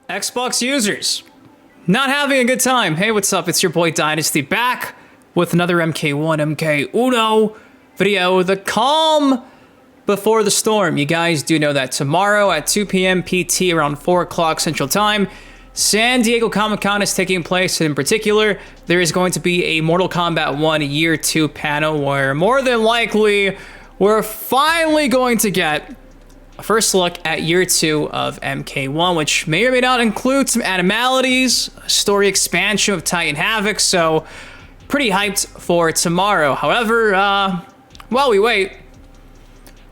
Xbox users, not having a good time. Hey, what's up? It's your boy Dynasty back with another MK1 MK Uno video, the calm before the storm. You guys do know that tomorrow at 2 p.m. PT around 4 o'clock Central Time, San Diego Comic-Con is taking place, and in particular, there is going to be a Mortal Kombat 1 Year 2 panel where more than likely we're finally going to get a first look at Year 2 of MK1, which may or may not include some Animalities, a story expansion of Titan Havoc, so pretty hyped for tomorrow. However, while we wait,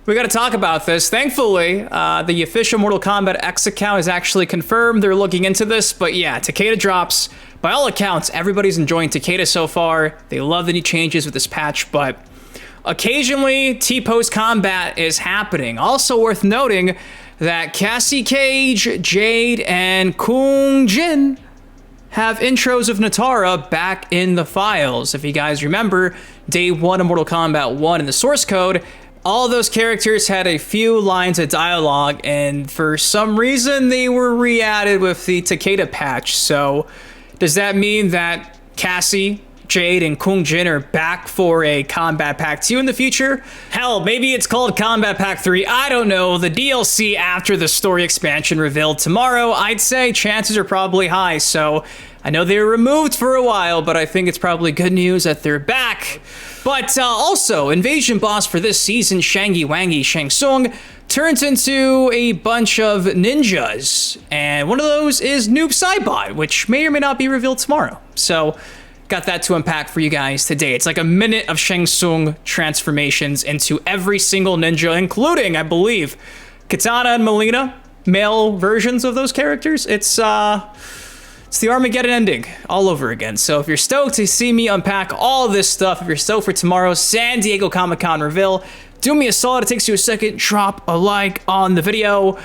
we got to talk about this. Thankfully, the official Mortal Kombat X account is actually confirmed. They're looking into this, but yeah, Takeda drops. By all accounts, everybody's enjoying Takeda so far. They love the new changes with this patch, but occasionally, T-pose combat is happening. Also worth noting that Cassie Cage, Jade, and Kung Jin have intros of Natara back in the files. If you guys remember, day 1 of Mortal Kombat 1 in the source code, all those characters had a few lines of dialogue, and for some reason, they were re-added with the Takeda patch. So, does that mean that Cassie, Jade, and Kung Jin are back for a Combat Pack 2 in the future? Hell, maybe it's called Combat Pack 3, I don't know. The DLC after the story expansion revealed tomorrow, I'd say chances are probably high, so I know they were removed for a while, but I think it's probably good news that they're back. But also, invasion boss for this season, Shang Tsung, turns into a bunch of ninjas, and one of those is Noob Saibot, which may or may not be revealed tomorrow. So, got that to unpack for you guys today. It's like a minute of Shang Tsung transformations into every single ninja, including, I believe, Katana and Melina, male versions of those characters. It's the Armageddon ending all over again. So if you're stoked to see me unpack all this stuff, if you're stoked for tomorrow's San Diego Comic-Con reveal, do me a solid. It takes you a second. Drop a like on the video.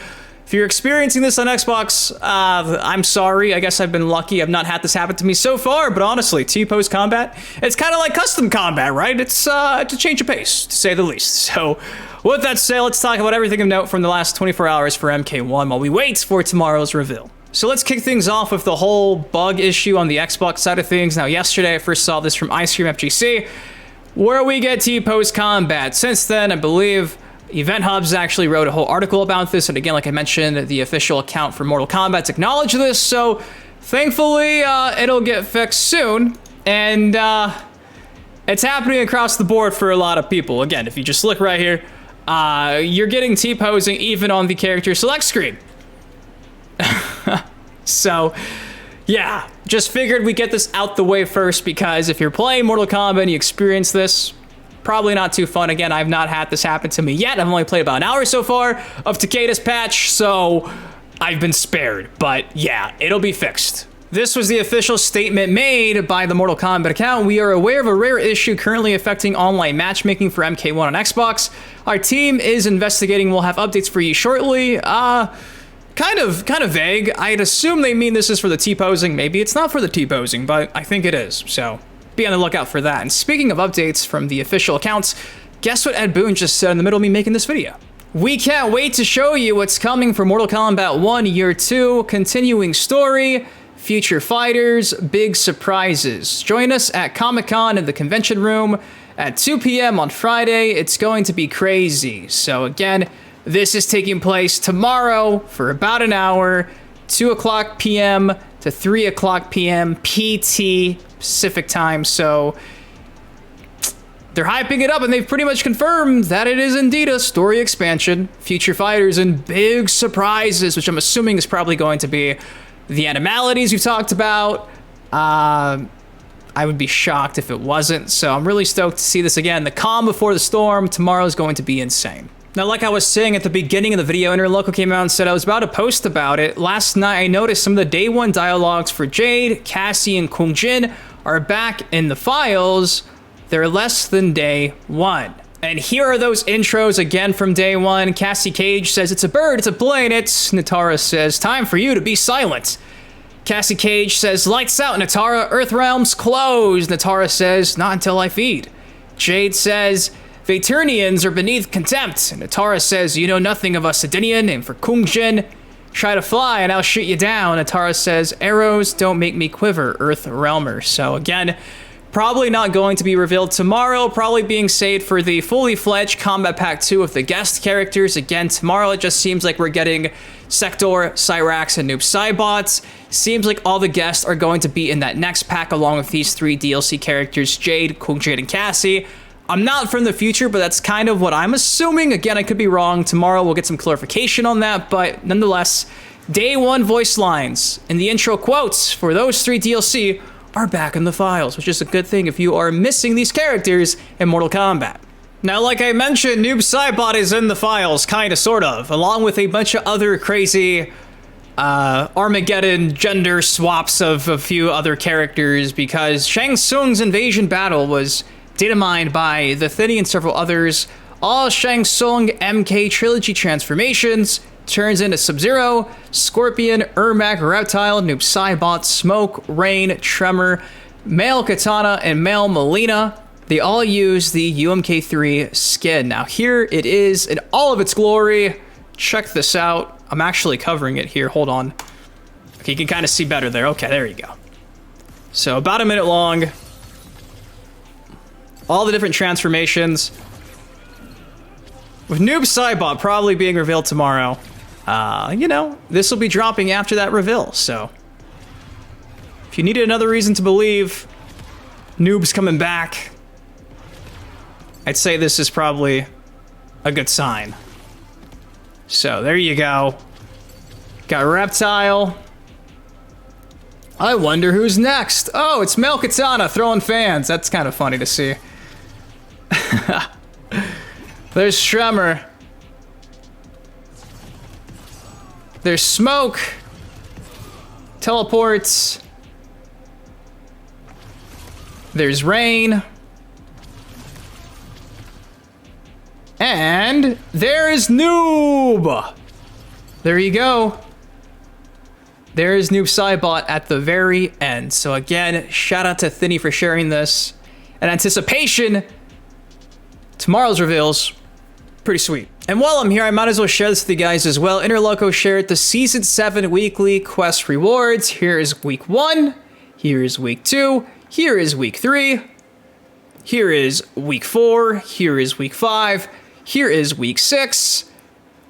If you're experiencing this on Xbox, I'm sorry. I guess I've been lucky. I've not had this happen to me so far, but honestly, T-pose combat, it's kind of like custom combat, right? It's a change of pace, to say the least. So with that said, let's talk about everything of note from the last 24 hours for MK1 while we wait for tomorrow's reveal. So let's kick things off with the whole bug issue on the Xbox side of things. Now, yesterday I first saw this from iScreamFGC, where we get T-pose combat. Since then, I believe Event Hubs actually wrote a whole article about this, and again, like I mentioned, the official account for Mortal Kombat acknowledged this, so thankfully it'll get fixed soon, and it's happening across the board for a lot of people. Again, if you just look right here, you're getting T-posing even on the character select screen. So, yeah, just figured we'd get this out the way first, because if you're playing Mortal Kombat and you experience this, probably not too fun. Again, I've not had this happen to me yet. I've only played about an hour so far of Takeda's patch, so I've been spared. But yeah, it'll be fixed. This was the official statement made by the Mortal Kombat account. We are aware of a rare issue currently affecting online matchmaking for MK1 on Xbox. Our team is investigating. We'll have updates for you shortly. Kind of vague. I'd assume they mean this is for the T-posing. Maybe it's not for the T-posing, but I think it is. So be on the lookout for that. And speaking of updates from the official accounts, guess what Ed Boon just said in the middle of me making this video? We can't wait to show you what's coming for Mortal Kombat 1 Year 2, continuing story, future fighters, big surprises. Join us at Comic-Con in the convention room at 2 p.m. on Friday. It's going to be crazy. So again, this is taking place tomorrow for about an hour, 2 o'clock p.m. to 3 o'clock p.m. PT Pacific time. So they're hyping it up, and they've pretty much confirmed that it is indeed a story expansion, future fighters, and big surprises, which I'm assuming is probably going to be the Animalities we've talked about. I would be shocked if it wasn't. So I'm really stoked to see this again. The calm before the storm. Tomorrow is going to be insane. Now, like I was saying at the beginning of the video, Interloko came out and said I was about to post about it. Last night, I noticed some of the day 1 dialogues for Jade, Cassie, and Kung Jin are back in the files. They're less than day 1. And here are those intros again from day 1. Cassie Cage says, "It's a bird, it's a plane, it's..." Natara says, "Time for you to be silent." Cassie Cage says, "Lights out, Natara, Earth Realms closed." Natara says, "Not until I feed." Jade says, "Vaternians are beneath contempt." And Natara says, "You know nothing of us Sedinian." And for Kung Jin, Try to fly and I'll shoot you down. Atara says, arrows don't make me quiver, Earth Realmer. So again, probably not going to be revealed tomorrow, probably being saved for the fully fledged Combat Pack 2 of the guest characters. Again, tomorrow it just seems like we're getting Sector, Cyrax, and Noob Saibot. Seems like all the guests are going to be in that next pack along with these 3 DLC characters, Jade, Jade, and Cassie. I'm not from the future, but that's kind of what I'm assuming. Again, I could be wrong. Tomorrow we'll get some clarification on that, but nonetheless, day 1 voice lines and the intro quotes for those 3 DLC are back in the files, which is a good thing if you are missing these characters in Mortal Kombat. Now, like I mentioned, Noob Saibot is in the files, kinda, sort of, along with a bunch of other crazy Armageddon gender swaps of a few other characters, because Shang Tsung's invasion battle was data mined by TheThiny and several others. All Shang Tsung MK trilogy transformations turns into Sub-Zero, Scorpion, Ermac, Reptile, Noob Saibot, Smoke, Rain, Tremor, Male Katana, and Male Melina. They all use the UMK3 skin. Now here it is in all of its glory. Check this out. I'm actually covering it here. Hold on. Okay, you can kind of see better there. Okay, there you go. So about a minute long. All the different transformations. With Noob Saibot probably being revealed tomorrow, you know, this will be dropping after that reveal, so if you needed another reason to believe Noob's coming back, I'd say this is probably a good sign. So there you go. Got Reptile. I wonder who's next. Oh, it's Male Katana throwing fans. That's kind of funny to see. There's Tremor. There's Smoke. Teleports. There's Rain. And there is Noob. There you go. There is Noob Saibot at the very end. So again, shout out to TheThiny for sharing this. In anticipation, tomorrow's reveals, pretty sweet. And while I'm here, I might as well share this with you guys as well. Interloko shared the Season 7 weekly quest rewards. Here is week 1. Here is week 2. Here is week 3. Here is week 4. Here is week 5. Here is week 6.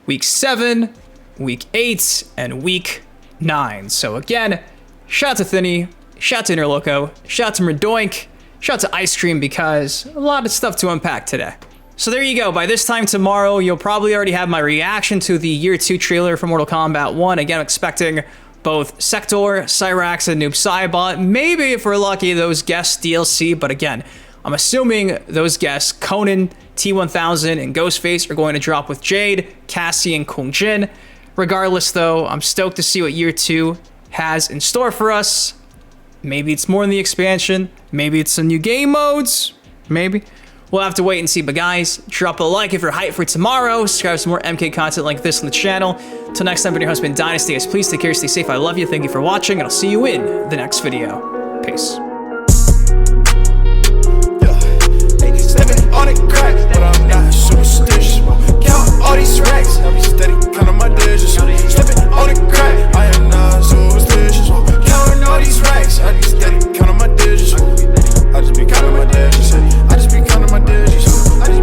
Week 7. Week 8. And week 9. So again, shout out to TheThiny. Shout out to Interloko. Shout out to Merdoink. Shout out to iScream, because a lot of stuff to unpack today. So there you go. By this time tomorrow, you'll probably already have my reaction to the Year 2 trailer for Mortal Kombat 1. Again, I'm expecting both Sector, Cyrax, and Noob Saibot. Maybe, if we're lucky, those guest DLC. But again, I'm assuming those guests, Conan, T-1000, and Ghostface, are going to drop with Jade, Cassie, and Kung Jin. Regardless, though, I'm stoked to see what Year 2 has in store for us. Maybe it's more in the expansion. Maybe it's some new game modes. Maybe. We'll have to wait and see, but guys, drop a like if you're hyped for tomorrow. Subscribe to more MK content like this on the channel. Till next time, been your host, been Dynasty. Guys, please take care, stay safe. I love you. Thank you for watching, and I'll see you in the next video. Peace. Yeah, 87 on it crack, but I'm not superstitious.